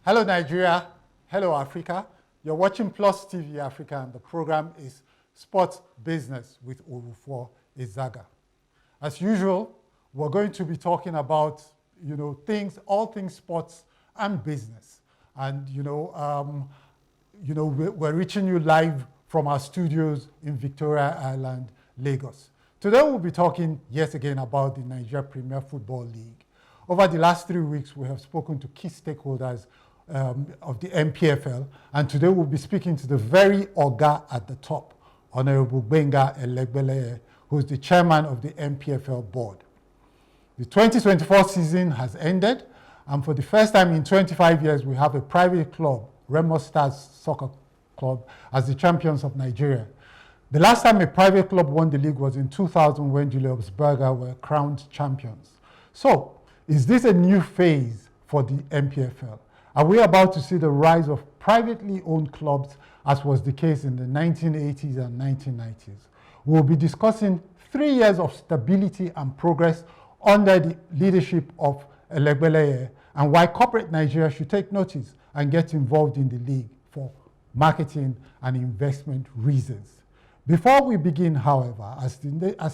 Hello Nigeria, hello Africa. You're watching Plus TV Africa and the program is Sports Business with Orufo Ezaga. As usual, we're going to be talking about, all things sports and business. And, we're reaching you live from our studios in Victoria Island, Lagos. Today we'll be talking yet again about the Nigeria Premier Football League. Over the last 3 weeks, we have spoken to key stakeholders of the N.P.F.L, and today we'll be speaking to the very Oga at the top, Honourable Gbenga Elegbeleye, who is the chairman of the N.P.F.L board. The 2024 season has ended, and for the first time in 25 years, we have a private club, Remo Stars Soccer Club, as the champions of Nigeria. The last time a private club won the league was in 2000 when Julius Berger were crowned champions. So, is this a new phase for the N.P.F.L? Are we about to see the rise of privately owned clubs as was the case in the 1980s and 1990s? We'll be discussing 3 years of stability and progress under the leadership of Elegbeleye and why corporate Nigeria should take notice and get involved in the league for marketing and investment reasons. Before we begin, however, as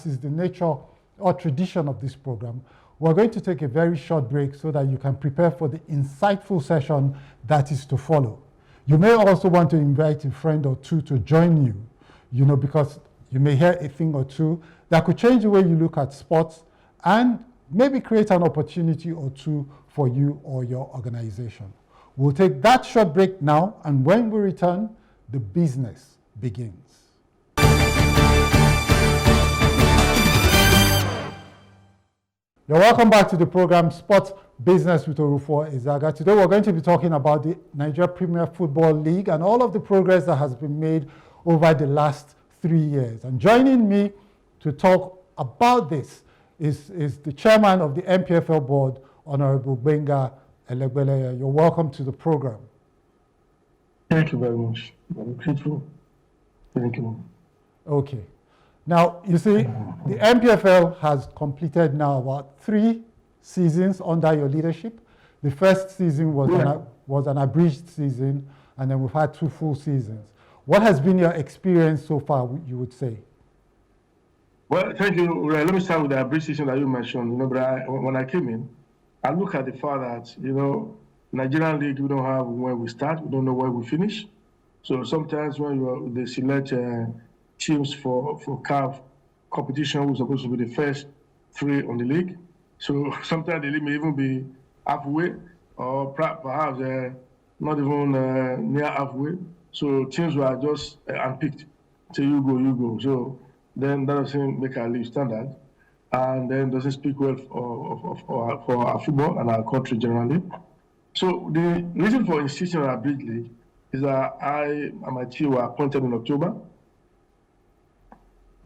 is the nature or tradition of this program, we're going to take a very short break so that you can prepare for the insightful session that is to follow. You may also want to invite a friend or two to join you, because you may hear a thing or two that could change the way you look at sports and maybe create an opportunity or two for you or your organization. We'll take that short break now, and when we return, the business begins. You're welcome back to the program Sports Business with Orufo Ezaga. Today we're going to be talking about the Nigeria Premier Football League and all of the progress that has been made over the last 3 years. And joining me to talk about this is the chairman of the N.P.F.L board, Honourable Gbenga Elegbeleye. You're welcome to the program. Thank you very much. I'm grateful. Thank you. Okay. Now, you see, the N.P.F.L has completed now about 3 seasons under your leadership. The first season was an abridged season, and then we've had 2 full seasons. What has been your experience so far, you would say? Well, thank you. Let me start with the abridged season that you mentioned. But when I came in, I look at the fact that, Nigerian League, we don't have where we start, we don't know where we finish. So sometimes when they select teams for CAF competition, we're supposed to be the first 3 on the league. So sometimes the league may even be halfway, or perhaps not even near halfway. So teams were just unpicked. So you go. So then that doesn't make our league standard, and then doesn't speak well for our football and our country generally. So the reason for insisting on our big league is that I and my team were appointed in October,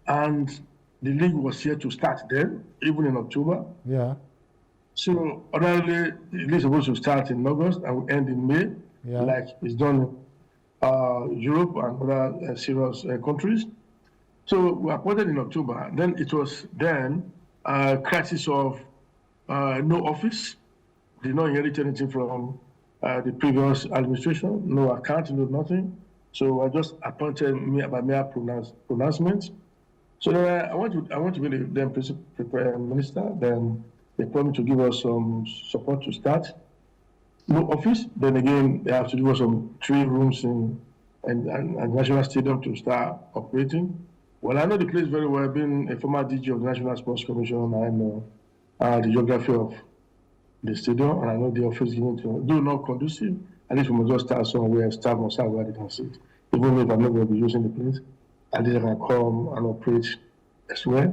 and the league was here to start then, even in October. Yeah. So ordinarily, the league is supposed to start in August and will end in May, like it's done in Europe and other serious countries. So we were appointed in October. Then it was a crisis of no office. Did not inherit anything from the previous administration, no account, no nothing. So I just appointed by mere pronouncement. So I want to be the principal minister. Then they promised to give us some support to start. No office. Then again, they have to give us some 3 rooms in National Stadium to start operating. Well, I know the place very well. Being a former DG of the National Sports Commission, I know the geography of the stadium, and I know the office given to do not conducive. At least we must just start somewhere, staff must have where they can sit. Even if I'm not going to be using the place, at least I can come and operate as well.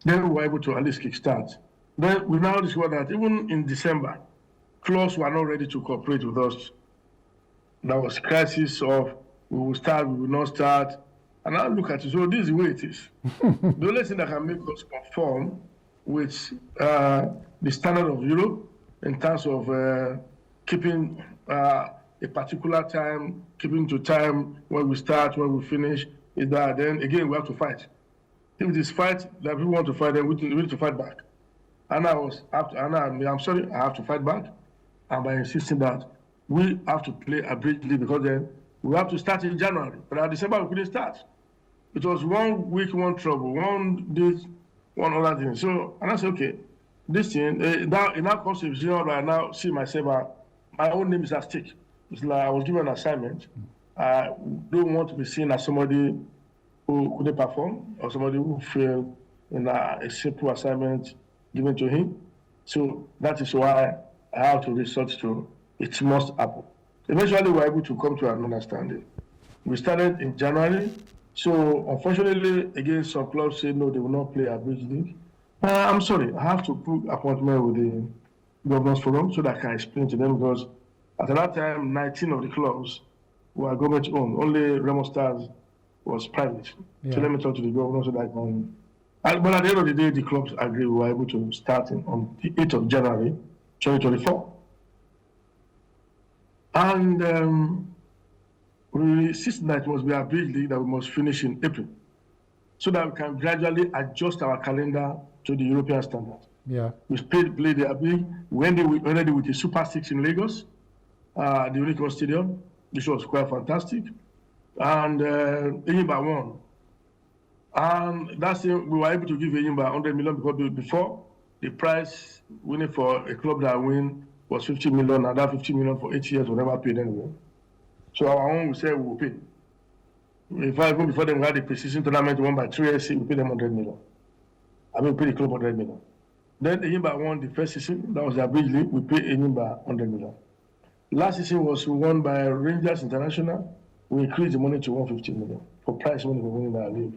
Then we were able to at least kickstart. Then we now discovered that even in December, clubs were not ready to cooperate with us. There was crisis of we will start, we will not start. And I look at it, so this is the way it is. The only thing that can make us conform with the standard of Europe in terms of keeping a particular time, keeping to time when we start, when we finish, is that then again we have to fight. If it is fight that people want to fight, then we need to fight back. And I'm sorry, I have to fight back. And by insisting that we have to play a bridge league because then we have to start in January. But at December, we couldn't start. It was 1 week, one trouble, one this, one other thing. So, and I said, okay, this thing, now in that course of decision, I now see myself, my own name is at stake. It's like I was given an assignment. I don't want to be seen as somebody who couldn't perform or somebody who failed in a simple assignment given to him. So that is why I have to resort to it must happen. Eventually, we were able to come to an understanding. We started in January. So unfortunately, again, some clubs said no, they will not play a bridge league. I'm sorry, I have to put appointment with the Governors Forum so that I can explain to them because at that time, 19 of the clubs were government owned. Only Remo Stars was private. Yeah. So let me talk to the governor so that I can. But at the end of the day, the clubs agreed we were able to start on the 8th of January, 2024. And we insisted that it must be a bridge league that we must finish in April so that we can gradually adjust our calendar to the European standard. Yeah. We played the big. We ended with the Super 6 in Lagos, the Unicon Stadium. This was quite fantastic. And Enyimba won. And that's it. We were able to give Enyimba 100 million because before the prize winning for a club that win was 50 million, and that 50 million for 8 years was never paid anyway. So our own, we said we will pay. In fact, even before them had the precision tournament won by 3SC, we paid them 100 million. I mean, we paid the club 100 million. Then Enyimba won the first season, that was their bridge league, we paid Enyimba 100 million. Last season was won by Rangers International, we increased the money to 150 million for prize money for winning that league.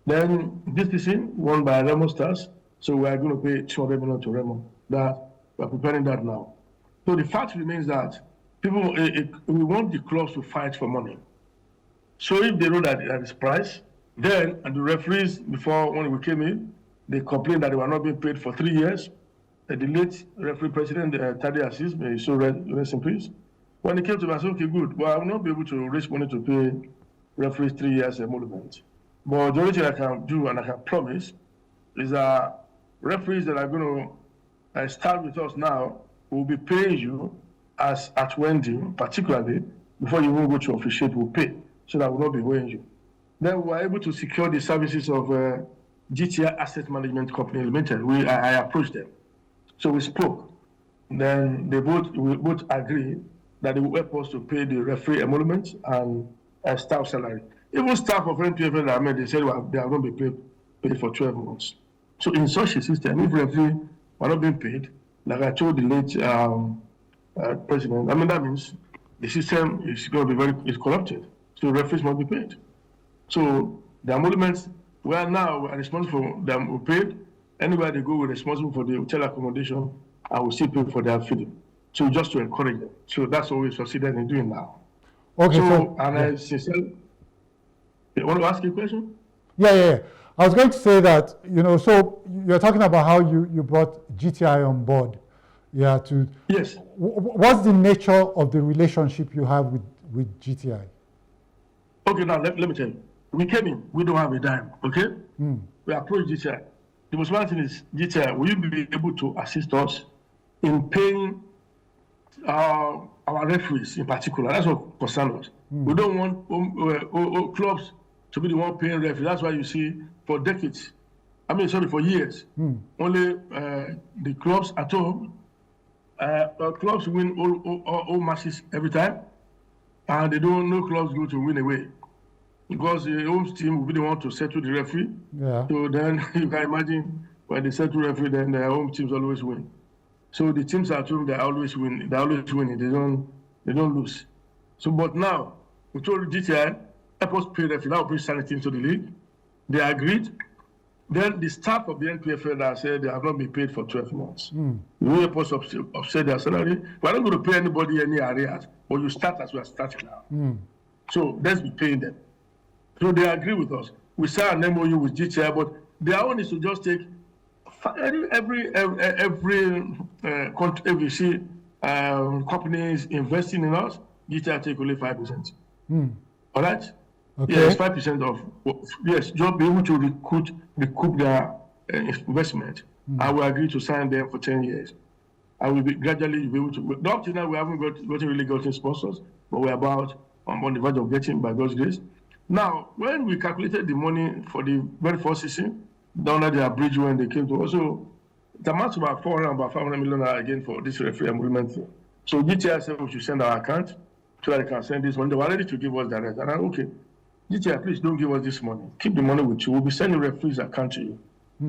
Then this season, won by Remo Stars, so we are going to pay 200 million to Remo. That we are preparing that now. So the fact remains that people, we want the clubs to fight for money. So if they know that it's price, then and the referees before when we came in, they complained that they were not being paid for 3 years. The late referee president, Tade Assis, may so rest in peace. When he came to me, I said, okay, good. Well, I will not be able to raise money to pay referees 3 years emolument. But the only thing I can do and I can promise is that referees that are going to start with us now will be paying you as at Wendy, particularly before you will go to officiate, will pay so that will not be weighing you. Then we were able to secure the services of GTI Asset Management Company Limited. I approached them. So we spoke. Then we both agreed that they will help us to pay the referee emolument and staff salary. Even staff of N.P.F.L that I met, they said they are going to be paid for 12 months. So in such a system, if referee are not being paid, like I told the late president, I mean that means the system is going to be is corrupted. So referees must be paid. So the emoluments, we are responsible for them, we paid. Anywhere they go, we're responsible for the hotel accommodation and we still pay for their feeding. So just to encourage them. So that's what we succeeded in doing now. Okay. So and I sincerely, you want to ask a question? Yeah. I was going to say that, so you're talking about how you brought GTI on board. Yeah. Yes. What's the nature of the relationship you have with GTI? Okay, now let me tell you. We came in, we don't have a dime, okay? We approached GTI. The most important thing is, GTI, will you be able to assist us in paying our referees in particular? That's what concerns us. We don't want clubs to be the one paying referees. That's why you see for decades, for years, only the clubs at home, clubs win all matches every time, and no clubs go to win away. Because the home team will be the one to settle the referee. Yeah. So then you can imagine when they settle the referee, then the home teams always win. So the teams at home, they always win. They always win. They don't lose. So but now we told GTI, help us pay referee. That will bring sanity into the league. They agreed. Then the staff of the NPFL that said they have not been paid for 12 months. We help us offset their salary. We're not going to pay anybody any arrears, but you start as we are starting now. So let's be paying them. So they agree with us. We signed an MOU with GTI, but their own is to just take every companies investing in us, GTI take only 5%. All right? Okay. Yes, 5% of just be able to recoup their investment. And we agree to sign them for 10 years. and we'll be gradually be able to. Up to now, we haven't really gotten sponsors, but we're about on the verge of getting by God's grace. Now, when we calculated the money for the very first season, down at the bridge when they came to also, the amount about 400, about 500 million again for this referee agreement. So GTI said we should send our account so that they can send this money. They were ready to give us direct. And I'm okay. GTI, please don't give us this money. Keep the money with you. We'll be sending referees account to you.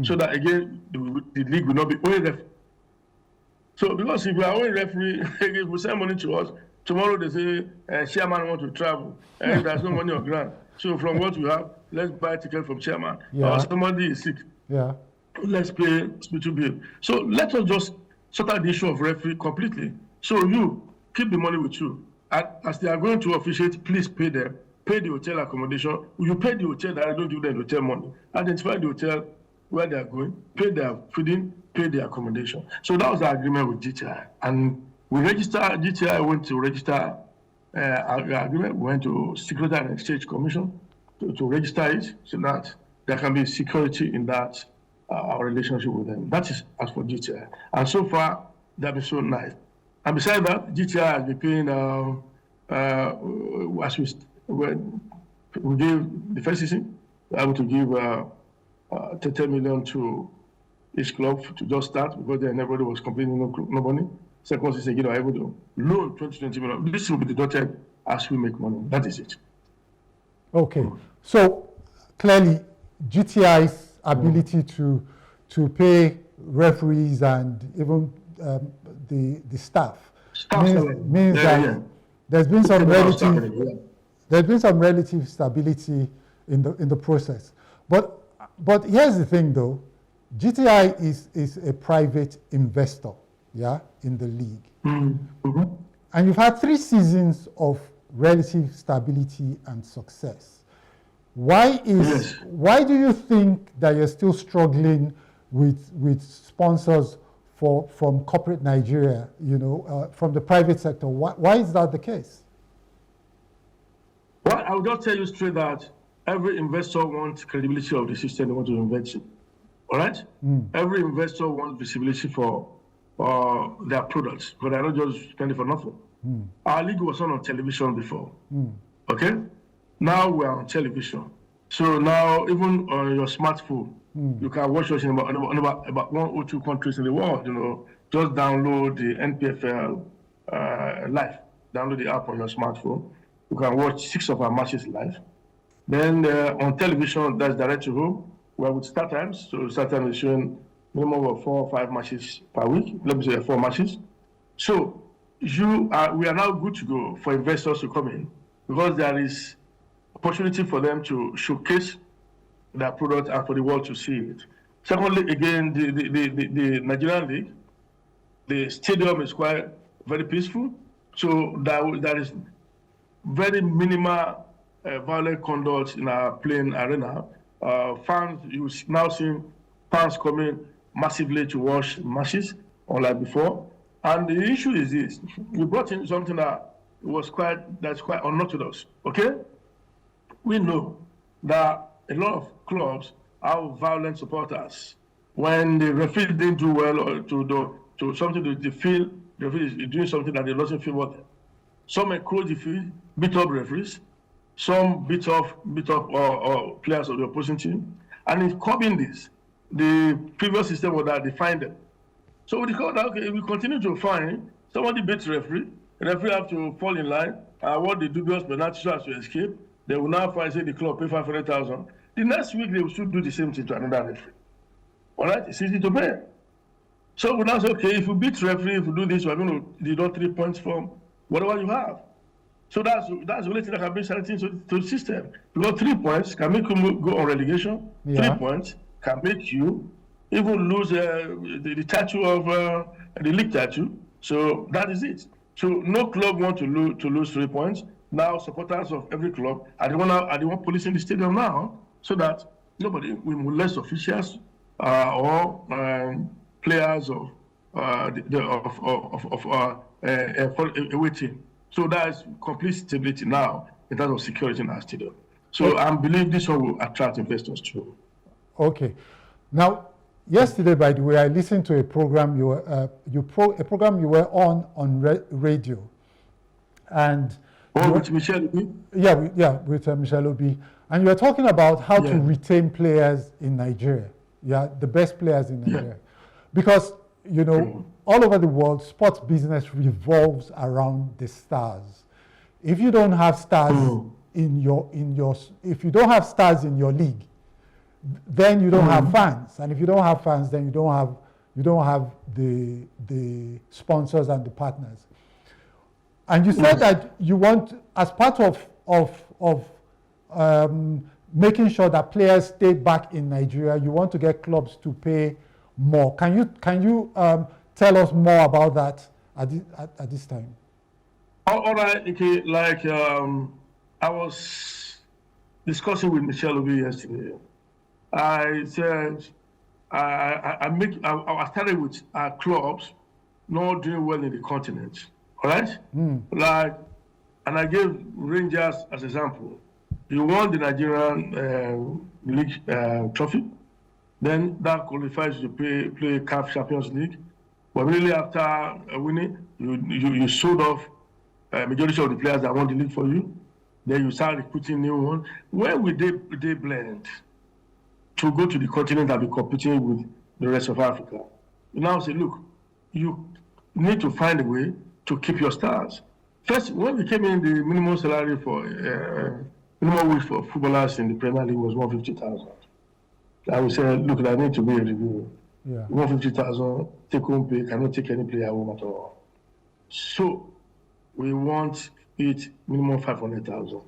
So that again, the league will not be owing referee. So because if we are owing referee, if we send money to us, tomorrow they say, chairman want to travel, and there's no money on ground. So from what we have, let's buy a ticket from chairman. Or somebody is sick. Let's pay hospital bill. So let us just sort out the issue of referee completely. So you keep the money with you. And as they are going to officiate, please pay them. Pay the hotel accommodation. You pay the hotel that I don't give them hotel money. Identify the hotel where they are going, pay their feeding, pay their accommodation. So that was the agreement with GTI. And we registered, GTI went to register our agreement, we went to Security and Exchange Commission to register it so that there can be security in that our relationship with them. That is as for GTI. And so far, they've been so nice. And besides that, GTI has been paying, as we gave the first season, we were able to give 10 million to each club to just start because then everybody was complaining no money. Second season, again, we were able to loan 20 million. This will be deducted as we make money. That is it. Okay. So clearly, GTI's ability to pay referees and even the staff means that there's been some relative stability in the process. But here's the thing, though, GTI is a private investor, in the league, and you've had 3 seasons of relative stability and success. Why do you think that you're still struggling with sponsors from corporate Nigeria, from the private sector? Why is that the case? Well, I will just tell you straight that every investor wants credibility of the system they want to invest in. All right? Every investor wants visibility for their products, but they're not just spending for nothing. Our league was on television before. Okay? Now we are on television. So now, even on your smartphone, you can watch us in about 102 countries in the world. Just download the N.P.F.L live. Download the app on your smartphone. You can watch 6 of our matches live. Then on television, that's direct to home. We're with Start Times. So Start Times is showing minimum of 4 or 5 matches per week. Let me say 4 matches. So we are now good to go for investors to come in because there is opportunity for them to showcase their product and for the world to see it. Secondly, again, the Nigerian League, the stadium is quite very peaceful. So there is very minimal violent conduct in our playing arena. Fans, you now see fans coming massively to watch matches, unlike before. And the issue is this: we brought in something that's quite unorthodox. Okay, we know that a lot of clubs have violent supporters. When the referee didn't do well or to something they feel the referee is doing something that they doesn't feel what. Some encroach the field, beat up referees. Some beat up or players of the opposing team. And in curbing this, the previous system was that they fined them. So we call that, okay, if we continue to fine, somebody beats the referee have to fall in line and award the dubious penalty so as to escape. They will now fine, say the club pay 500,000. The next week, they will still do the same thing to another referee. All right? It's easy to pay. So we now say, okay, if you beat referee, if you do this, we're going to deduct 3 points from whatever you have. So that's the only thing that can bring sanity to the system. Because 3 points can make you go on relegation. 3 points can make you even lose the title of the league title. So that is it. So no club wants to lose 3 points. Now supporters of every club are the one policing the stadium now, so that nobody will molest officials or players of away team. So that is complete stability now in terms of security in our stadium. So I believe this one will attract investors too. Okay. Now, yesterday, by the way, I listened to a program you were a program you were on radio, and with Michelle Obi? with Michelle Obi, and you were talking about how to retain players in Nigeria. Yeah, the best players in Nigeria, because all over the world, sports business revolves around the stars. If you don't have stars if you don't have stars in your league, then you don't have fans, and if you don't have fans, then you don't have the sponsors and the partners. And you said that you want, as part of making sure that players stay back in Nigeria, you want to get clubs to pay more. Can you tell us more about that at this time? All right, okay. Like I was discussing with Michelle Obi yesterday. I said I started with clubs not doing well in the continent. All right, like, and I gave Rangers as example. You won the Nigerian league trophy, then that qualifies you to play CAF Champions League. But really, after winning, you sold off majority of the players that won the league for you. Then you start recruiting new ones. When will they blend to go to the continent and be competing with the rest of Africa? You now say, look, you need to find a way to keep your stars. First, when we came in, the minimum salary for minimum wage for footballers in the Premier League was 150,000. I would say, look, I need to be a review. 150,000 take-home pay cannot take any player home at all. So we want it minimum 500,000.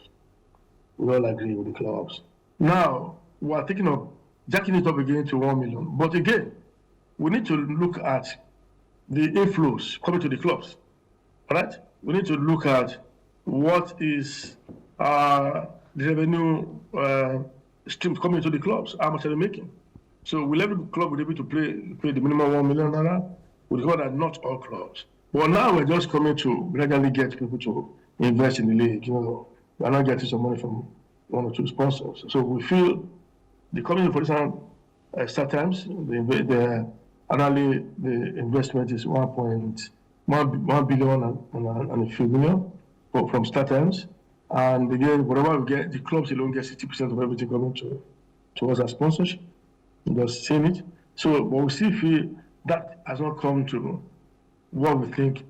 We all agree with the clubs. Now we are thinking of jacking it up again to 1 million. But again, we need to look at the inflows coming to the clubs. All right? We need to look at what is the revenue streams coming to the clubs. How much are they making? So will every club be able to pay the minimum 1 million naira? We discovered that not all clubs. Well, now we're just coming to gradually get people to invest in the league. We're not getting some money from one or two sponsors. So we feel the coming, for example, start times, annually the investment is 1.1 billion and a few million from start times. And again, whatever we get, the clubs alone get 60% of everything coming towards our sponsorship. Just seeing it. So, but we still feel that has not come to what we think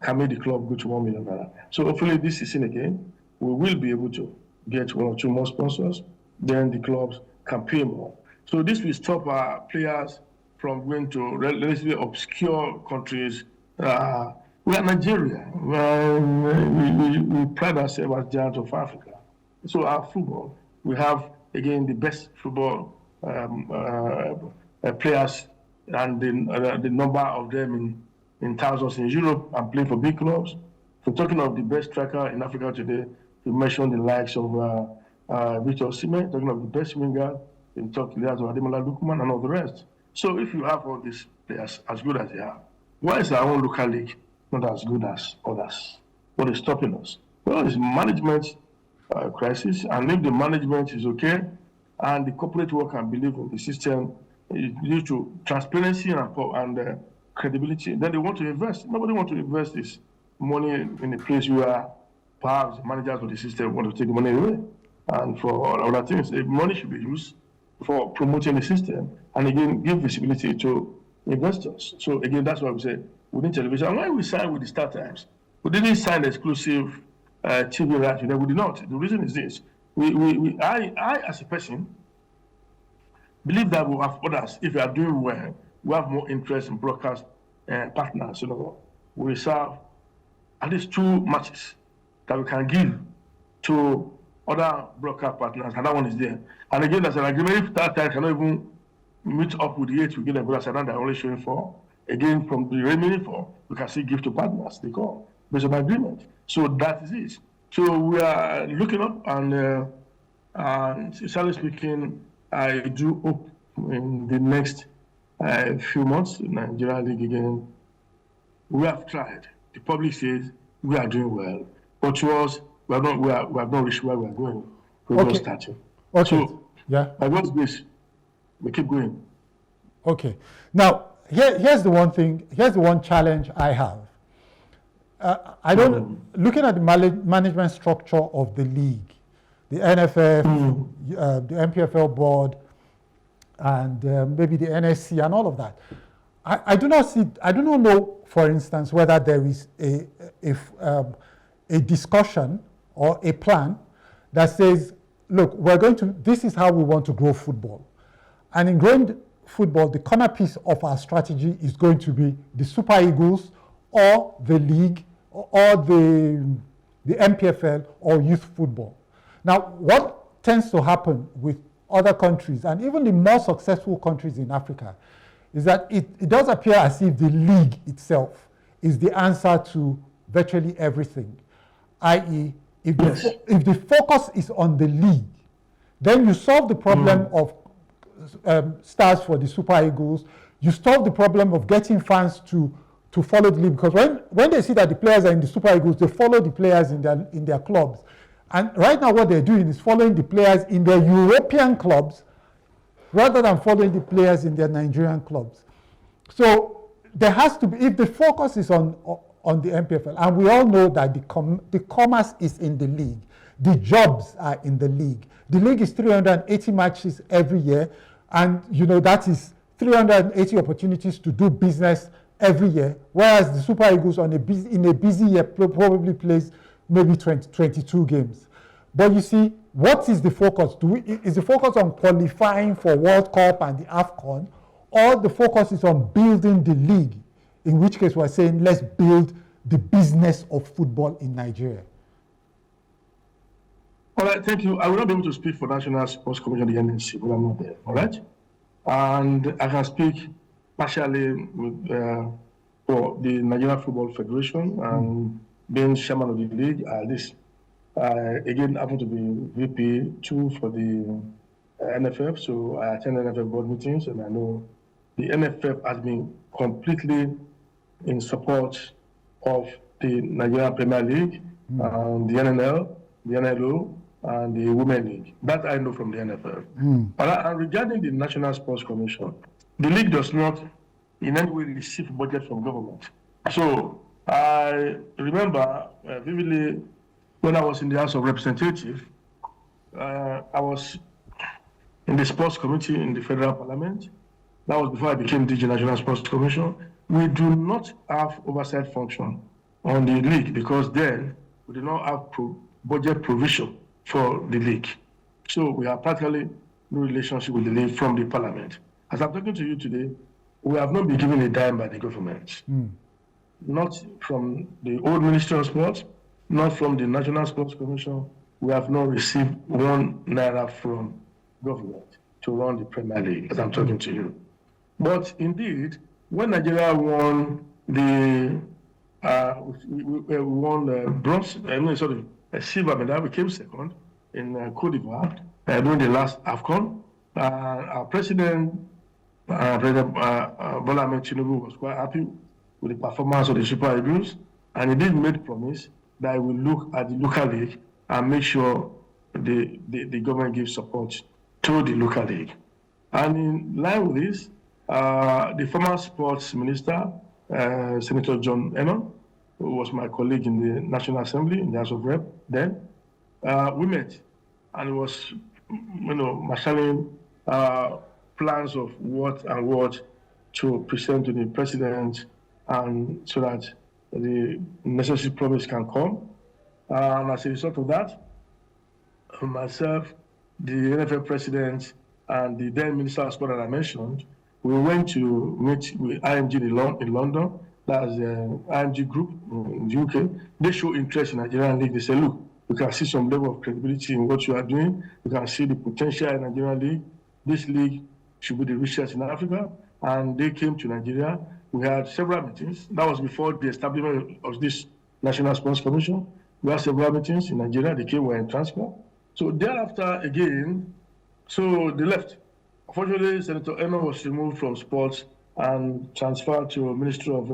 can make the club go to 1 million naira. So hopefully this season again, we will be able to get one or two more sponsors. Then the clubs can pay more. So this will stop our players from going to relatively obscure countries. We are Nigeria. We pride ourselves as giants of Africa. So our football, we have again the best football players, and the number of them in thousands in Europe and playing for big clubs. So talking of the best striker in Africa today, we mentioned the likes of Victor Osimhen, talking of the best winger, in talking of Ademola Lookman and all the rest. So if you have all these players as good as they are, why is our own local league not as good as others? What is stopping us? Well, it's management crisis, and if the management is okay, and the corporate work and believe in the system due to transparency and credibility, then they want to invest. Nobody wants to invest this money in a place where perhaps the managers of the system want to take the money away. And for other things, the money should be used for promoting the system and again give visibility to investors. So again, that's why we say we need television. And why we signed with the Star Times, we didn't sign exclusive TV rights with them. We did not. The reason is this: I as a person believe that we have others. If we are doing well, we have more interest in broadcast partners. We serve at least 2 matches that we can give to other broadcast partners, and that one is there. And again, there's an agreement. If that time cannot even meet up with the 8 we get them, because they're only showing 4. Again, from the remaining 4, we can still give to partners. They call based on agreement. So that is it. So we are looking up, and sincerely speaking, I do hope in the next few months, Nigeria League again, we have tried. The public says we are doing well, but to us, we have not reached where we are going. We're just starting. Okay. So, by God's grace, we keep going. Okay. Now, here's the one thing, here's the one challenge I have. Looking at the management structure of the league, the NFF, the N.P.F.L board, and maybe the NSC and all of that, I do not know, for instance, whether there is a discussion or a plan that says, look, this is how we want to grow football. And in growing football, the corner piece of our strategy is going to be the Super Eagles or the league or the NPFL or youth football. Now, what tends to happen with other countries, and even the more successful countries in Africa, is that it does appear as if the league itself is the answer to virtually everything. I.e., if the focus is on the league, then you solve the problem of stars for the Super Eagles. You solve the problem of getting fans to follow the league, because when they see that the players are in the Super Eagles, they follow the players in their clubs. And right now what they're doing is following the players in their European clubs rather than following the players in their Nigerian clubs. So there has to be, if the focus is on the NPFL, and we all know that the commerce is in the league, the jobs are in the league. The league is 380 matches every year, and that is 380 opportunities to do business every year, whereas the Super Eagles in a busy year probably plays maybe 22 games. But you see, what is the focus? Is the focus on qualifying for World Cup and the AFCON, or the focus is on building the league, in which case we're saying let's build the business of football in Nigeria? All right, thank you. I will not be able to speak for National Sports Commission, the NSC, but I'm not there, all right? And I can speak partially with, for the Nigerian Football Federation, and being chairman of the league. Again, happen to be VP 2 for the NFF, so I attend NFF board meetings, and I know the NFF has been completely in support of the Nigerian Premier League, the NNL, the NLO, and the Women League. That I know from the NFF. But regarding the National Sports Commission, the league does not in any way receive budget from government. So I remember vividly when I was in the House of Representatives, I was in the sports committee in the federal parliament. That was before I became DG National Sports Commission. We do not have oversight function on the league because then we do not have budget provision for the league. So we have practically no relationship with the league from the parliament. As I'm talking to you today, we have not been given a dime by the government. Not from the old Ministry of Sports, not from the National Sports Commission. We have not received 1 naira from government to run the Premier League, as I'm talking to you. But indeed, when Nigeria won the bronze, a silver medal, we came second in Cote d'Ivoire during the last AFCON. Our president, President Bola Ahmed Tinubu, was quite happy with the performance of the Super Eagles, and he did make promise that he will look at the local league and make sure the government gives support to the local league. And in line with this, the former sports minister, Senator John Ennon, who was my colleague in the National Assembly, in the House of Rep then, we met, and it was, marshalling plans of what to present to the president, and so that the necessary promise can come. And as a result of that, myself, the NFL president, and the then Minister of Sport that I mentioned, we went to meet with IMG in London. That's the IMG group in the UK. They show interest in Nigerian league. They say, look, we can see some level of credibility in what you are doing. We can see the potential in Nigerian league. This league should be the richest in Africa. And they came to Nigeria. We had several meetings. That was before the establishment of this National Sports Commission. We had several meetings in Nigeria. They came, were in transfer. So thereafter, again, so they left. Unfortunately, Senator Eno was removed from sports and transferred to Ministry of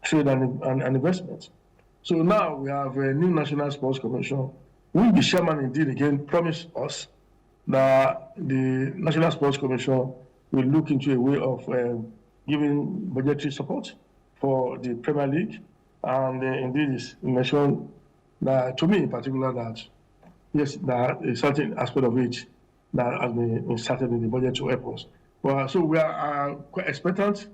Trade and Investment. So now we have a new National Sports Commission. The chairman indeed again promised us that the National Sports Commission we look into a way of giving budgetary support for the Premier League. And indeed, it's mentioned that, to me in particular, that yes, there is a certain aspect of it that has been inserted in the budget to help us. Well, so we are quite expectant.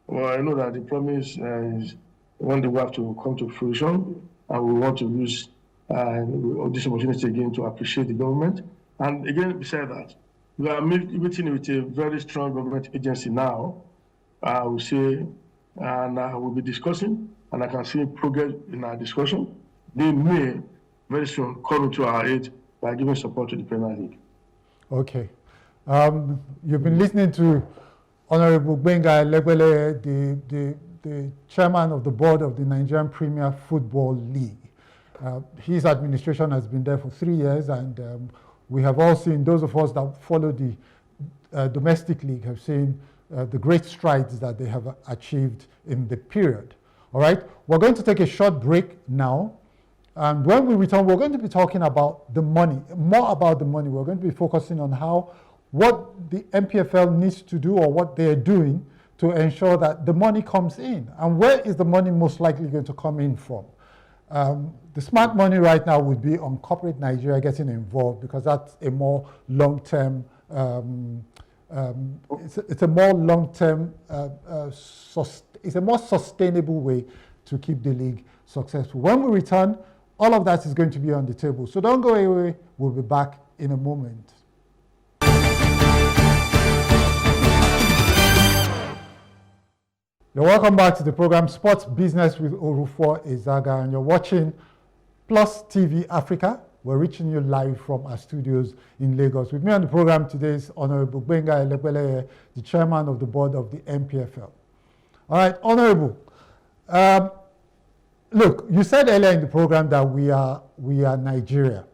Well, I know that the promise is one day we have to come to fruition, and we want to use this opportunity again to appreciate the government. And again, besides that, we are meeting with a very strong government agency now, I will say, and we'll be discussing, and I can see progress in our discussion. They may very soon come into our aid by giving support to the Premier League. Okay. You've been listening to Honourable Gbenga Elegbeleye, the chairman of the board of the Nigerian Premier Football League. His administration has been there for 3 years, and we have all seen, those of us that follow the domestic league have seen the great strides that they have achieved in the period. All right, we're going to take a short break now. And when we return, we're going to be talking about the money, more about the money. We're going to be focusing on what the NPFL needs to do or what they're doing to ensure that the money comes in. And where is the money most likely going to come in from? The smart money right now would be on corporate Nigeria getting involved, because that's a more long-term, it's a more long-term, it's a more sustainable way to keep the league successful. When we return, all of that is going to be on the table. So don't go away. We'll be back in a moment. You're welcome back to the program Sports Business with Orufo Ezaga, and you're watching Plus TV Africa. We're reaching you live from our studios in Lagos. With me on the program today is Honourable Gbenga Elegbeleye, the chairman of the board of the NPFL. All right, Honourable. Look, you said earlier in the program that we are Nigeria.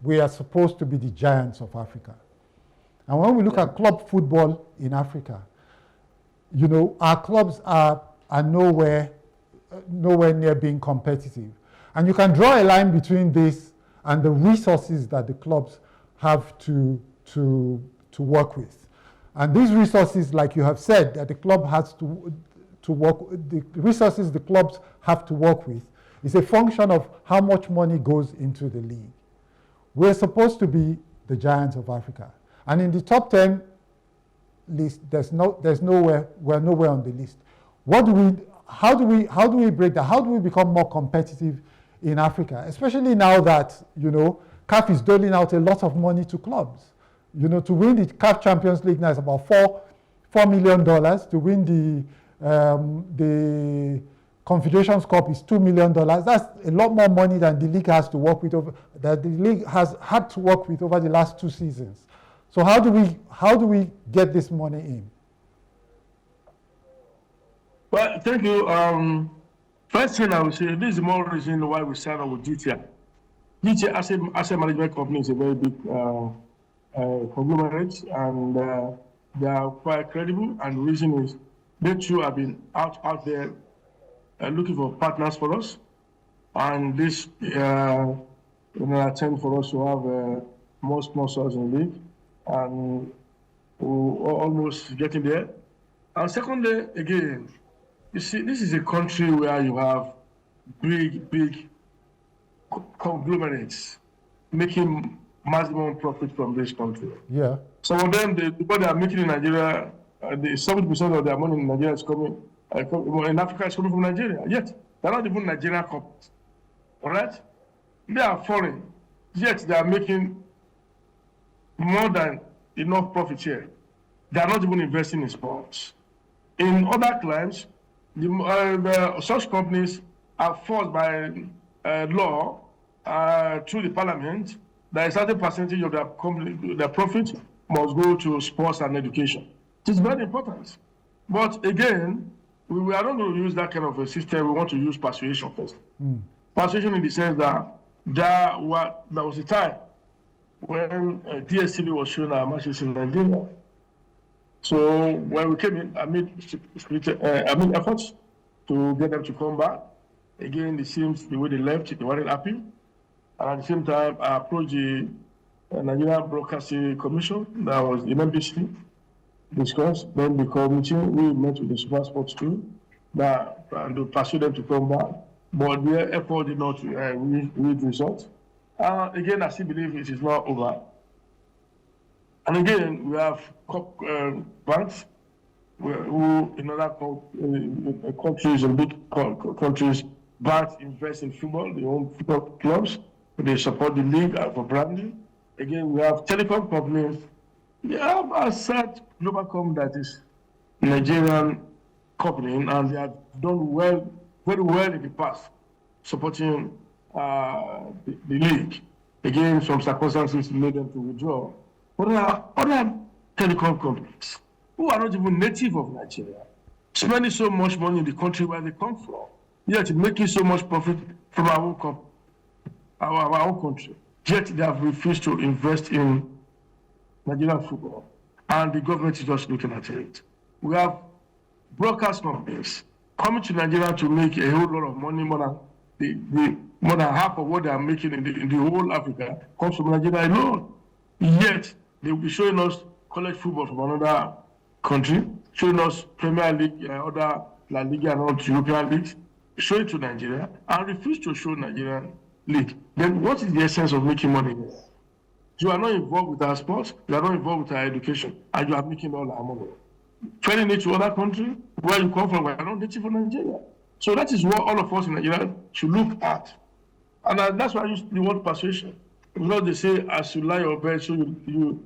We are supposed to be the giants of Africa. And when we look at club football in Africa, you know, our clubs are nowhere near being competitive. And you can draw a line between this and the resources that the clubs have to work with. And these resources, like you have said, that the club has to work, the resources the clubs have to work with is a function of how much money goes into the league. We're supposed to be the giants of Africa. And in the top 10 list, we're nowhere on the list. How do we break that? How do we become more competitive in Africa? Especially now that, you know, CAF is doling out a lot of money to clubs. You know, to win the CAF Champions League now is about $4 million. To win the Confederations Cup is $2 million. That's a lot more money than the league has to work with that the league has had to work with over the last 2 seasons. So how do we get this money in? Well, thank you. First thing I would say, this is the more reason why we signed up with GTI. GTI Asset Management Company is a very big conglomerate, and they are quite credible. And the reason is they too have been out there looking for partners for us. And this an attempt for us to have more sponsors in the league, and we're almost getting there. And secondly, again, you see, this is a country where you have big conglomerates making maximum profit from this country. Yeah. Some of them, what they are making in Nigeria, 70% of their money in Nigeria is coming, in Africa is coming from Nigeria. Yet, they're not even Nigerian companies. All right? They are foreign. Yet, they are making more than enough profit here. They are not even investing in sports. In other climes, such companies are forced by law through the parliament that a certain percentage of their profit must go to sports and education. It is very important. But again, we are not going to use that kind of a system. We want to use persuasion first. Persuasion in the sense that there was a time when DSTV was showing our matches in Nigeria. So when we came in, I made efforts to get them to come back. Again, it seems the way they left, they weren't happy. And at the same time, I approached the Nigerian Broadcasting Commission, that was the NBC, discussed. Then the committee, we met with the Super Sports too, and to pursue them to come back. But their effort did not reach results. Again, I still believe it is not over. And again, we have banks who in other countries and big countries, banks invest in football, they own football clubs, they support the league for branding. Again, we have telecom companies. They have a set global company that is Nigerian company, and they have done well, very well in the past, supporting the league. Again, some circumstances made them to withdraw. But there are other telecom companies who are not even native of Nigeria, spending so much money in the country where they come from, yet making so much profit from our own country. Yet they have refused to invest in Nigerian football, and the government is just looking at it. We have broadcast companies coming to Nigeria to make a whole lot of money, more than half of what they are making in the whole Africa comes from Nigeria alone. Yet they will be showing us college football from another country, showing us Premier League, other La Liga and other European leagues, show it to Nigeria, and refuse to show Nigerian league. Then what is the essence of making money? You are not involved with our sports, you are not involved with our education, and you are making all our money. Training it to other countries where you come from, we are not native of Nigeria. So that is what all of us in Nigeria should look at. And that's why I use the word persuasion. Because they say, as you lie your bed, so you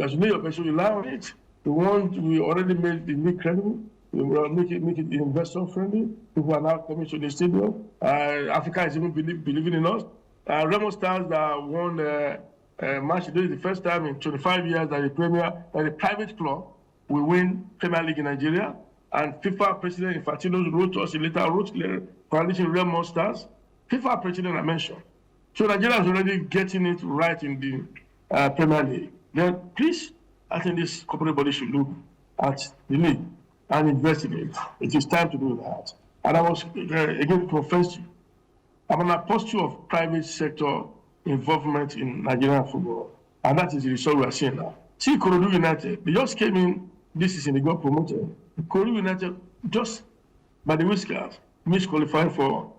as you lay your bed, so you lie on it. We already made the league credible. We will make it investor friendly. People are now coming to the stadium. Africa is even believing in us. Remo Stars that won match today is the first time in 25 years that a private club will win Premier League in Nigeria. And FIFA President Infantino wrote to us, he later wrote coalition Remo Stars. FIFA President I mentioned. So Nigeria is already getting it right in the Premier League. Then please, I think this corporate body should look at the league and invest in it. It is time to do that. And I was, again, confess to you, I'm an apostle of private sector involvement in Nigerian football. And that is the result we are seeing now. See, Korodu United, they just came in this season, they got promoted. Korodu United, just by the whiskers, misqualified for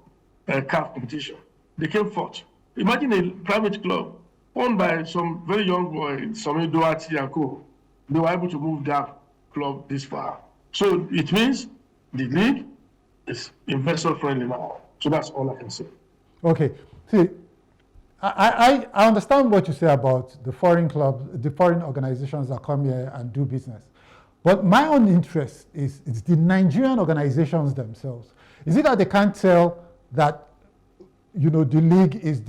CAF competition. They came fourth. Imagine a private club owned by some very young boy, Sami Duarte and co. They were able to move that club this far. So it means the league is investor friendly now. So that's all I can say. Okay. See, I understand what you say about the foreign clubs, the foreign organizations that come here and do business. But my own interest is the Nigerian organizations themselves. Is it that they can't tell that, you know, the league is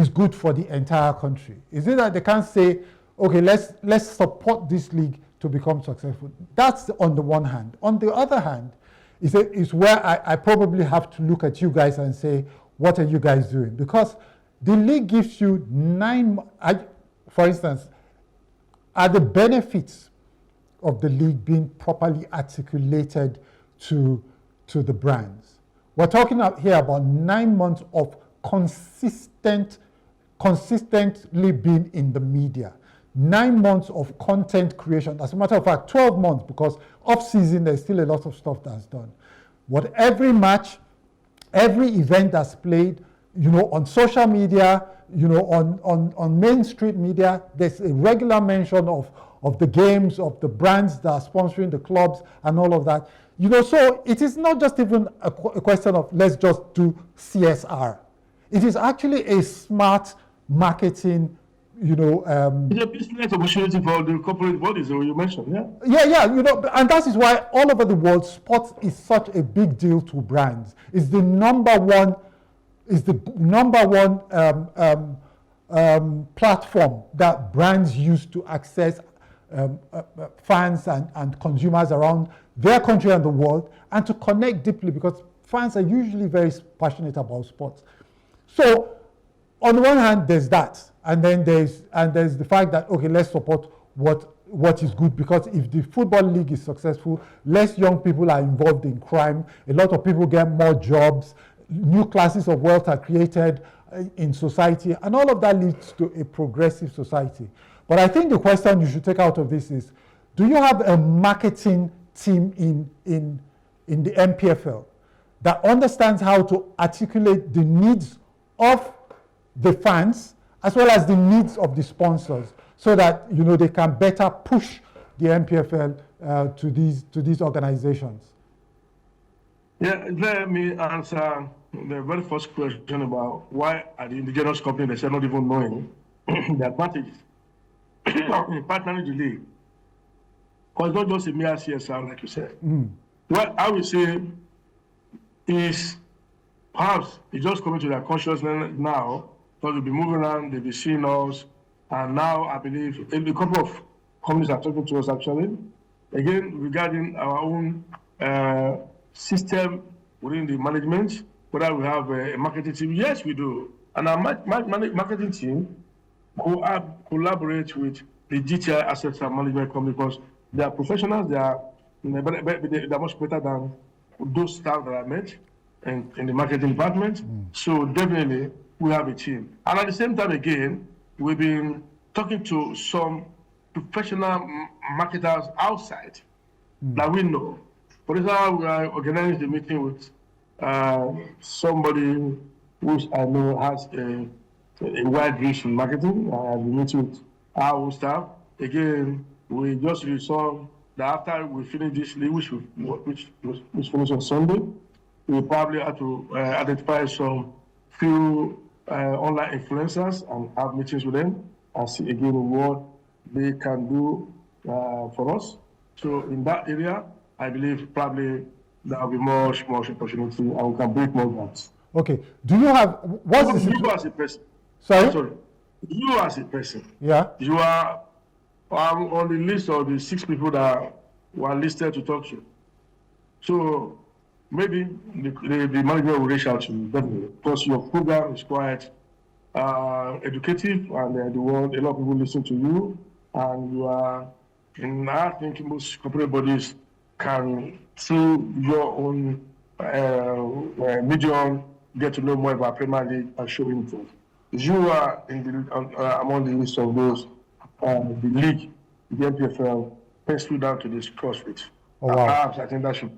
good for the entire country? Is it that they can't say, okay, let's support this league to become successful? That's on the one hand. On the other hand, is where I probably have to look at you guys and say, what are you guys doing? Because the league gives you for instance, are the benefits of the league being properly articulated to the brands? We're talking here about 9 months of consistently being in the media. 9 months of content creation. As a matter of fact, 12 months, because off-season, there's still a lot of stuff that's done. What every match, every event that's played, you know, on social media, you know, on mainstream media, there's a regular mention of the games, of the brands that are sponsoring the clubs and all of that. You know, so it is not just even a question of let's just do CSR. It is actually a smart marketing, you know. It's a business opportunity for the corporate bodies that you mentioned, yeah? Yeah, you know, and that is why all over the world, sports is such a big deal to brands. It's the number one platform that brands use to access fans and consumers around their country and the world, and to connect deeply, because fans are usually very passionate about sports. So on the one hand, there's that, and then there's the fact that, okay, let's support what is good, because if the football league is successful, less young people are involved in crime, a lot of people get more jobs, new classes of wealth are created in society, and all of that leads to a progressive society. But I think the question you should take out of this is, do you have a marketing team in the NPFL that understands how to articulate the needs of the fans as well as the needs of the sponsors, so that they can better push the NPFL to these organizations? Yeah, let me answer the very first question about why are the indigenous companies themselves not even knowing the advantages in partnering the league. Because it's not just a mere CSR, like you said. What I would say is perhaps it's just coming to their consciousness now, because they'll be moving around, they'll be seeing us, and now I believe a couple of companies are talking to us actually, again, regarding our own system within the management, whether we have a marketing team. Yes, we do. And our marketing team collaborate with the GTI assets and management company, because they are professionals, they are much better than those staff that I met in the marketing department. So definitely we have a team. And at the same time, again, we've been talking to some professional marketers outside that we know. For example, we are organizing the meeting with somebody who I know has a wide reach in marketing. We meet with our own staff. Again, we just resolved that after we finish this league, which finished on Sunday, we probably have to identify some few online influencers and have meetings with them and see again what they can do for us. So in that area, I believe probably there will be much opportunity and we can break more grounds. Okay. Do you have what's the situation? You as a person. Sorry? You as a person. Yeah. You are on the list of the 6 people that were listed to talk to. So maybe the management will reach out to you, definitely, because your program is quite educative, and a lot of people listen to you, and you are, and I think most corporate bodies can, through your own medium, get to know more about Premier League and show info. You are among the list of those, the league, the NPFL, penciled down to discuss with. Oh, wow. Perhaps I think that should,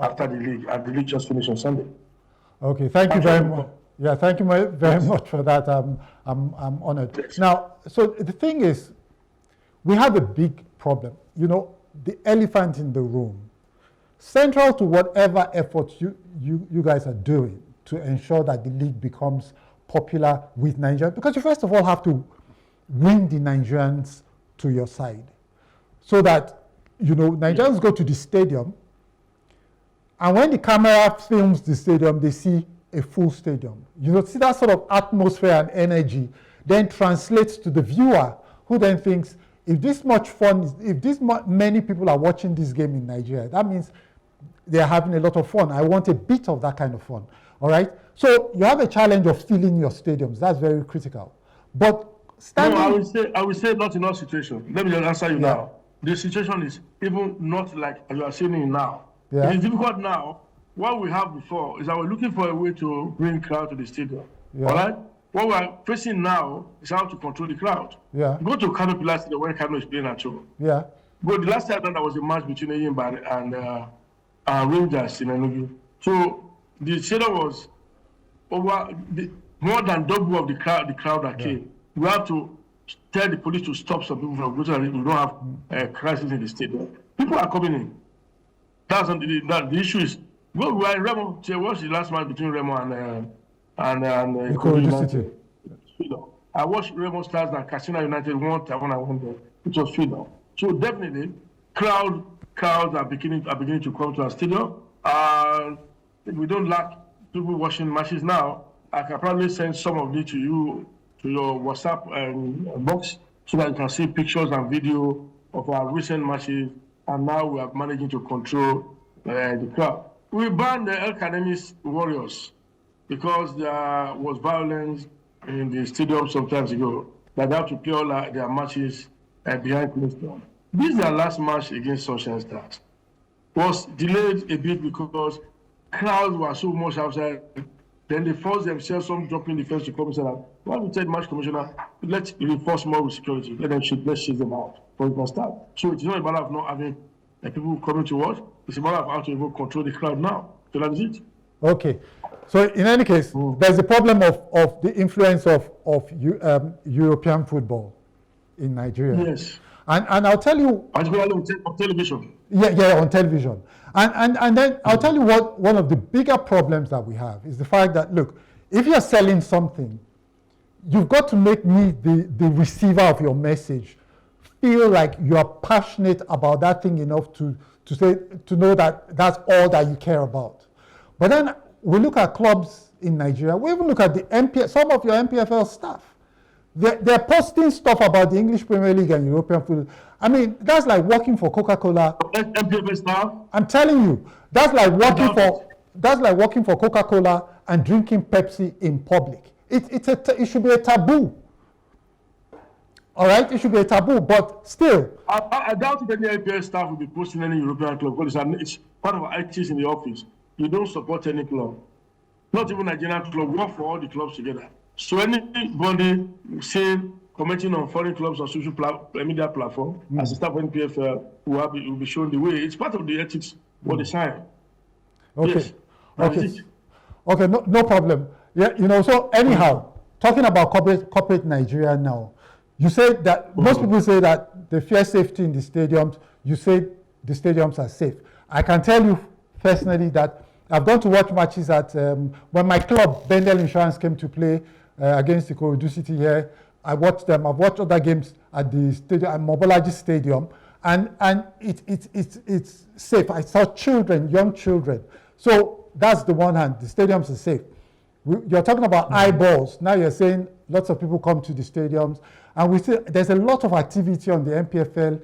after the league, and the league just finished on Sunday. Okay, thank you very much. Yeah, thank you very much for that. I'm honored. Yes. Now, so the thing is, we have a big problem. The elephant in the room, central to whatever efforts you guys are doing to ensure that the league becomes popular with Nigeria, because you first of all have to win the Nigerians to your side, so that Nigerians go to the stadium, and when the camera films the stadium, they see a full stadium. See that sort of atmosphere and energy then translates to the viewer, who then thinks, if this much fun, if this many people are watching this game in Nigeria, that means they're having a lot of fun. I want a bit of that kind of fun. All right. So you have a challenge of filling your stadiums. That's very critical. But I would say not in all situations. Let me just answer you now. The situation is even not like you are seeing it now. Yeah. It is difficult now. What we have before is that we're looking for a way to bring crowd to the stadium. Yeah. All right. What we are facing now is how to control the crowd. Yeah. Go to Kano last year when Kano is playing at home. Yeah. But the last time there was a match between Eyimba and Rangers in Enugu. So the stadium was over more than double of the crowd that came. We have to tell the police to stop some people from going to we don't have a crisis in the stadium. People are coming in. That's the issue is. Well, we are in Remo. What's the last match between Remo and United? I watched Remo Stars and Katsina United one time when I went there. It was freedom. So definitely, crowds are beginning to come to our stadium. If we don't lack people watching matches now, I can probably send some of it to you to your WhatsApp box, so that you can see pictures and video of our recent matches. And now we are managing to control the crowd. We banned the El Kanemis Warriors because there was violence in the stadium some times ago, that they have to play all their matches behind closed doors. This is their last match against Sunshine Stars. Was delayed a bit because crowds were so much outside Then they force themselves, some dropping the first to come and say that, why we tell the match commissioner, let's reinforce more with security, let's chase them out for it can start. So it's not a matter of not having people coming to watch, it's a matter of how to even control the crowd now. So that's it. Okay. So in any case, there's a problem of the influence of European football in Nigeria. Yes. And I'll tell you, particularly on television. Yeah, on television. And then I'll tell you what one of the bigger problems that we have is the fact that, look, if you're selling something, you've got to make me, the receiver of your message, feel like you are passionate about that thing enough to know that that's all that you care about. But then we look at clubs in Nigeria, we even look at some of your NPFL staff. They're posting stuff about the English Premier League and European football. I mean, that's like working for Coca-Cola. NPFL staff? I'm telling you, that's like working for Coca-Cola and drinking Pepsi in public. It should be a taboo. All right, it should be a taboo, but still. I doubt if any NPFL staff will be posting any European club because it's part of our activities in the office. You don't support any club, not even Nigerian club. We work for all the clubs together. So anybody saying, commenting on foreign clubs on social media platform, as a staff of NPFL, will be shown the way. It's part of the ethics what they sign. Okay. Yes, okay, no problem. Yeah, so anyhow, talking about corporate Nigeria now, you said that most people say that they fear safety in the stadiums. You say the stadiums are safe. I can tell you personally that I've gone to watch matches at when my club Bendel Insurance came to play against the Ikorodu City here. I watched them. I've watched other games at the stadium, at Mobolaji Stadium, and it's safe. I saw young children. So that's the one hand. The stadiums are safe. You're talking about eyeballs. Now you're saying lots of people come to the stadiums, and we see there's a lot of activity on the NPFL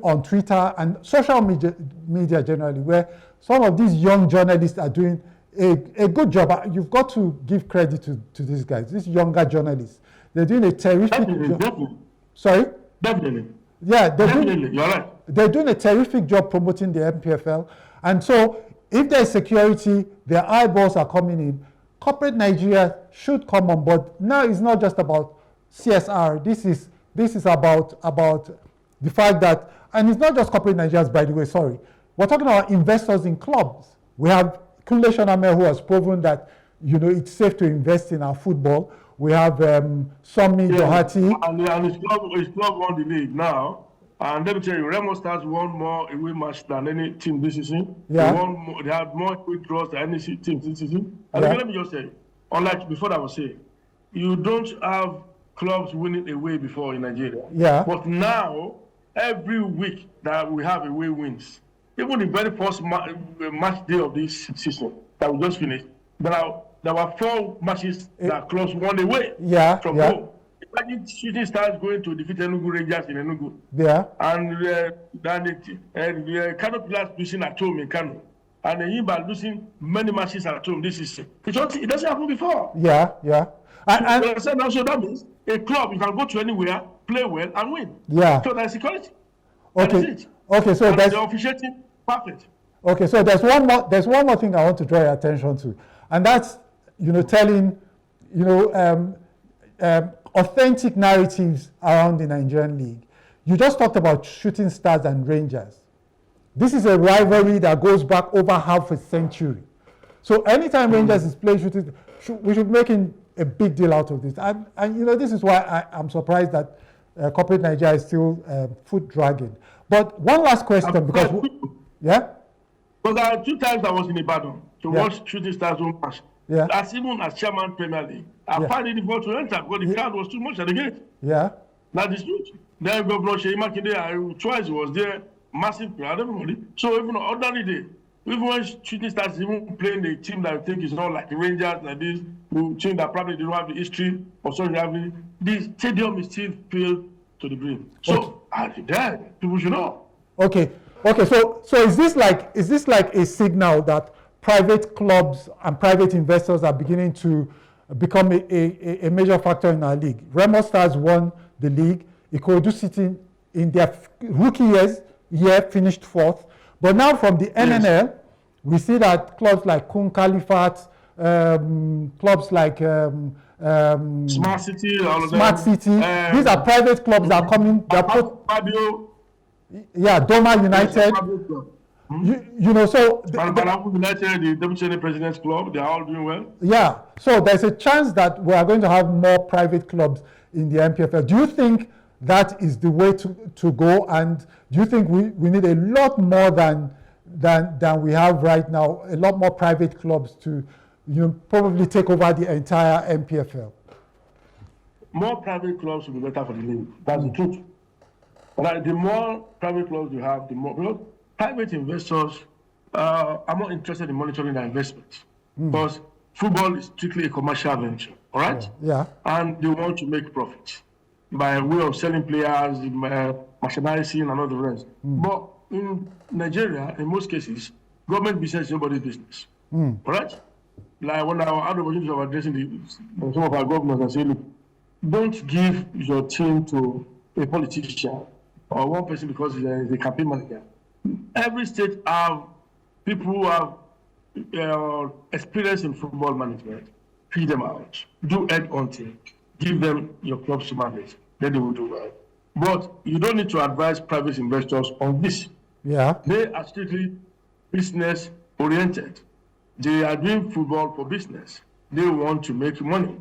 on Twitter and social media generally, where some of these young journalists are doing a good job. You've got to give credit to these guys, these younger journalists. They're doing a terrific job. Definitely. Sorry? Definitely. Yeah, you're right. They're doing a terrific job promoting the NPFL. And so if there's security, their eyeballs are coming in. Corporate Nigeria should come on board. Now it's not just about CSR. This is about the fact that, and it's not just corporate Nigerians, by the way, sorry. We're talking about investors in clubs. We have Kunle Shoname, who has proven that, it's safe to invest in our football. We have Somi Doherty. And his club won the league now. And let me tell you, Remo Stars won more away match than any team this season. Yeah. They had more away draws than any team this season. And let me just say, unlike before I was saying, you don't have clubs winning away before in Nigeria. Yeah. But now, every week that we have away wins, even the very first match day of this season that we just finished, there were 4 matches that clubs won away from home. Imagine Shooting Stars going to defeat Enugu Rangers in Enugu. Yeah. And the Kano Pillars losing at home in Kano. And the Yimba losing many matches at home this season. It doesn't happen before. Yeah. And so that means a club, you can go to anywhere, play well, and win. Yeah. So there's security. Okay. Okay, so that's the officiating perfect. Okay, so there's one more thing I want to draw your attention to, and that's telling authentic narratives around the Nigerian league. You just talked about Shooting Stars and Rangers. This is a rivalry that goes back over half a century. So anytime Rangers is playing Shooting, we should make a big deal out of this. And this is why I'm surprised that corporate Nigeria is still foot dragging. But one last question, because there are 2 times I was in Ibadan to watch Shooting Stars home match. Yeah. Even as chairman Premier League, I found it difficult to enter because the crowd was too much at the gate. Yeah. That is true. Then Governor Sheyi Makinde twice was there, massive crowd, everybody. So even on ordinary day, even when Shooting Stars even playing a team that I think is not like the Rangers, like this, team that probably don't have the history or so having, the stadium is still filled to the brim. So people should know. Okay. So is this like a signal that private clubs and private investors are beginning to become a major factor in our league? Remo Stars won the league. Ikorodu City in their rookie year finished 4th. But now from the NNL, we see that clubs like Kun Khalifat, clubs like Smart City, all of Smart them. City. These are private clubs that are coming. Fabio. Yeah, Doma United. You know, so United, the Deputy President's Club, they are all doing well. Yeah, so there's a chance that we are going to have more private clubs in the NPFL. Do you think that is the way to go? And do you think we need a lot more than we have right now, a lot more private clubs to probably take over the entire NPFL? More private clubs will be better for the league. That's the truth. But the more private clubs you have, the more, because private investors are more interested in monitoring their investments. Because football is strictly a commercial venture, all right? Yeah. And they want to make profits by way of selling players, merchandising, and all the rest. But in Nigeria, in most cases, government business is nobody's business, all right? Like when I had the opportunity of addressing some of our governors and saying, look, don't give your team to a politician or one person because he's a campaign manager. Every state have people who have experience in football management. Feed them out. Do head hunting. Give them your clubs to manage. Then they will do well. But you don't need to advise private investors on this. Yeah. They are strictly business oriented. They are doing football for business. They want to make money.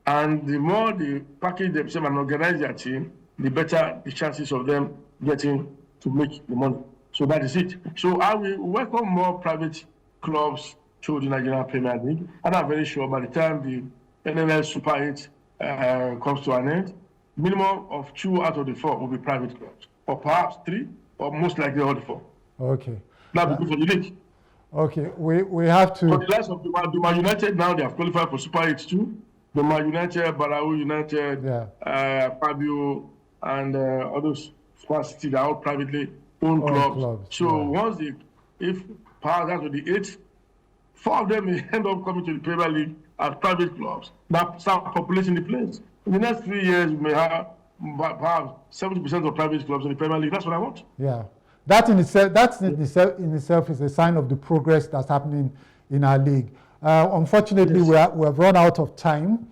And the more they package themselves and organize their team, the better the chances of them getting to make the money. So that is it. So I will welcome more private clubs to the Nigerian Premier League. And I'm very sure by the time the NNL Super 8 comes to an end, minimum of 2 out of the 4 will be private clubs, or perhaps 3, or most likely all the 4. Okay. That will be good for the league. Okay, we have to. For the likes of Duma United, now they have qualified for Super 8 too. Duma United, Barau United, Fabio, and others, Smart City, they are all privately owned clubs. So once if perhaps that's the 8, 4 of them may end up coming to the Premier League as private clubs that start populating the place. In the next 3 years, we may have perhaps 70% of private clubs in the Premier League. That's what I want. Yeah. That in itself is a sign of the progress that's happening in our league. Unfortunately, we have run out of time.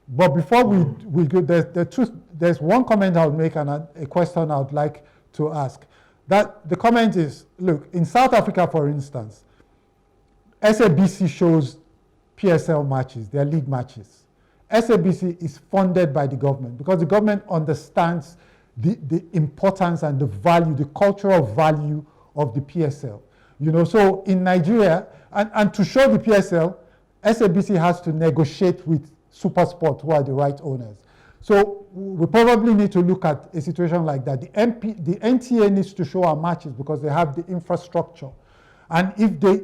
But before we go, there's one comment I would make and a question I would like to ask. That the comment is, look, in South Africa, for instance, SABC shows PSL matches, their league matches. SABC is funded by the government because the government understands the importance and the value, the cultural value of the PSL. So in Nigeria, and to show the PSL, SABC has to negotiate with SuperSport, who are the right owners. So we probably need to look at a situation like that. The NTA needs to show our matches because they have the infrastructure. And if they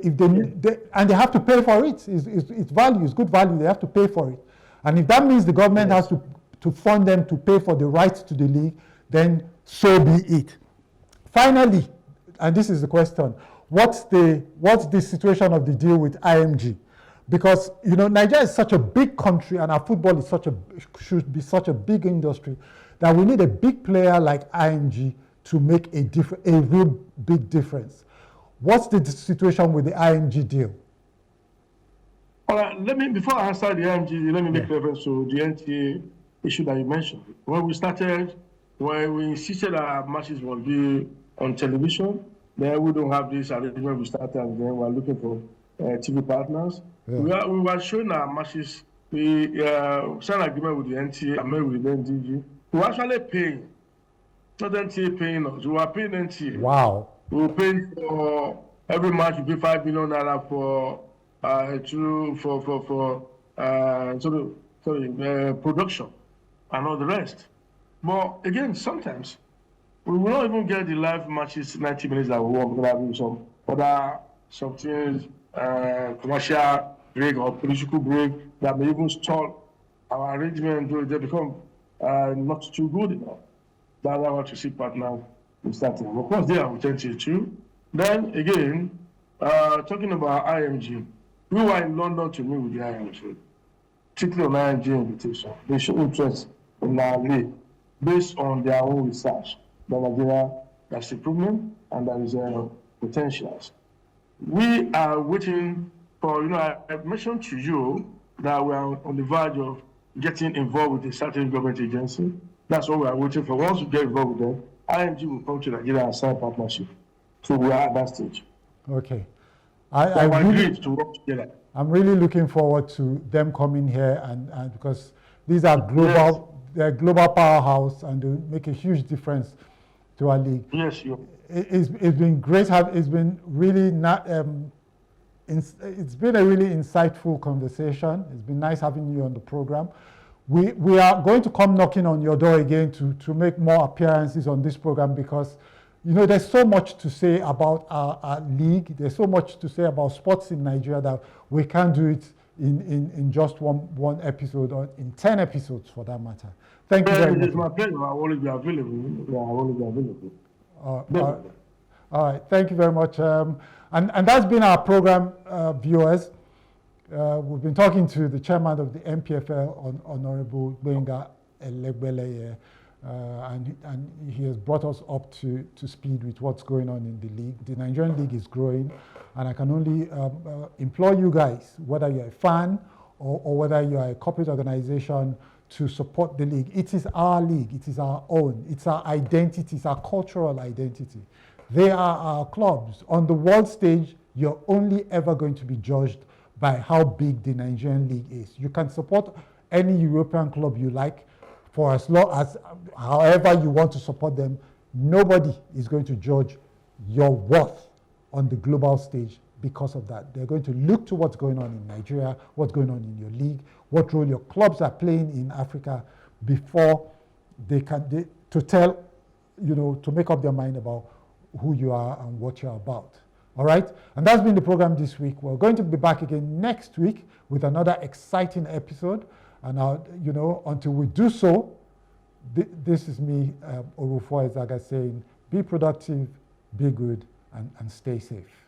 have to pay for it, it's value, it's good value, they have to pay for it. And if that means the government has to fund them to pay for the rights to the league, then so be it. Finally, and this is the question, what's the situation of the deal with IMG? Because Nigeria is such a big country and our football is should be such a big industry that we need a big player like IMG to make a real big difference. What's the situation with the IMG deal? All right, before I answer the IMG, let me make reference to the NTA issue that you mentioned. When we started, when we insisted that our matches will be on television, then we don't have this arrangement. We started, and then we're looking for TV partners. Yeah. We were showing our matches. We signed an agreement with the NTA, and with the NDG. We were actually paying, not NTA paying us. We were paying NTA. Wow. We were paying for every match. We pay 5 million naira for production and all the rest. But again, sometimes we will not even get the live matches 90 minutes that we want. We're going to have some other something commercial break or political break that may even stall our arrangement. They become not too good enough. That's why I want to see partners in starting. Of course, they are with too. Then again, talking about IMG, we were in London to meet with the IMG, particularly on IMG invitation. They show interest in our league based on their own research. That Nigeria has improvement and there is potentials. We are waiting For, I mentioned to you that we are on the verge of getting involved with a certain government agency. That's what we are waiting for. Once we get involved with them, IMG will come to Nigeria and sign partnership. So we are at that stage. Okay. I agreed to work together. I'm really looking forward to them coming here and because these are global, Yes. they're a global powerhouse and they make a huge difference to our league. Yes, It's been great. It's been really it's been a really insightful conversation. It's been nice having you on the program. We are going to come knocking on your door again to make more appearances on this program because there's so much to say about our league. There's so much to say about sports in Nigeria that we can't do it in just one episode or in 10 episodes for that matter. Thank you very much. It's my pleasure. I will be available. Yeah, I will be available. All right. Thank you very much. And that's been our program, viewers. We've been talking to the chairman of the NPFL, Honourable Gbenga Elegbeleye, and he has brought us up to speed with what's going on in the league. The Nigerian league is growing, and I can only implore you guys, whether you're a fan or whether you are a corporate organization, to support the league. It is our league. It is our own. It's our identity. It's our cultural identity. They are our clubs. On the world stage, you're only ever going to be judged by how big the Nigerian league is. You can support any European club you like for as long as, however you want to support them. Nobody is going to judge your worth on the global stage because of that. They're going to look to what's going on in Nigeria, what's going on in your league, what role your clubs are playing in Africa before to make up their mind about who you are and what you're about. All right? And that's been the program this week. We're going to be back again next week with another exciting episode. And until we do so, this is me, Orufo Ezaga, saying, be productive, be good, and stay safe.